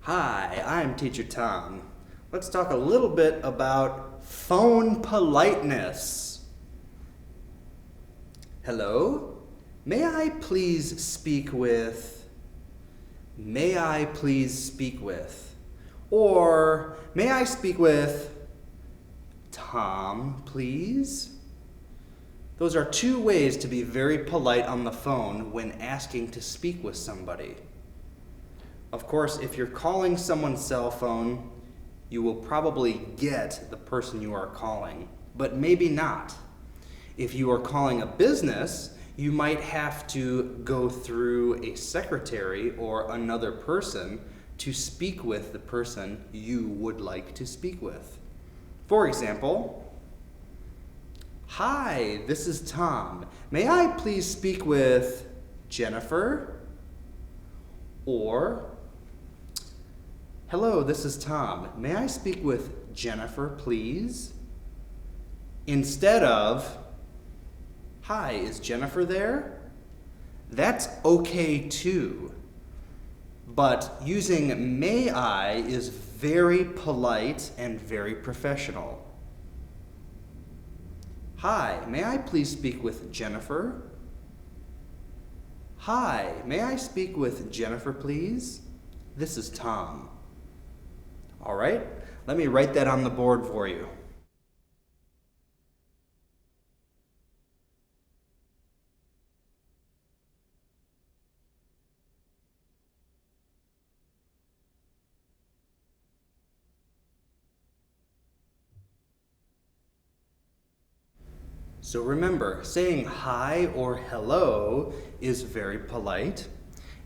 Hi, I'm Teacher Tom. Let's talk a little bit about phone politeness. Hello? May I please speak with? May I please speak with? Or may I speak with Tom, please? Those are two ways to be very polite on the phone when asking to speak with somebody. Of course, if you're calling someone's cell phone, you will probably get the person you are calling, but maybe not. If you are calling a business, you might have to go through a secretary or another person to speak with the person you would like to speak with. For example, hi, this is Tom. May I please speak with Jennifer? Or, hello, this is Tom. May I speak with Jennifer, please? Instead of, hi, is Jennifer there? That's okay too. But using may I is very polite and very professional. Hi, may I please speak with Jennifer? Hi, may I speak with Jennifer, please? This is Tom. All right, let me write that on the board for you. So remember, saying hi or hello is very polite.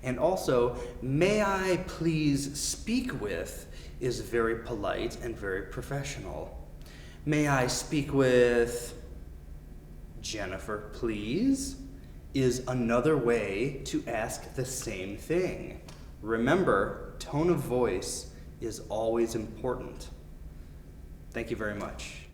And also, may I please speak with is very polite and very professional. May I speak with Jennifer, please? Is another way to ask the same thing. Remember, tone of voice is always important. Thank you very much.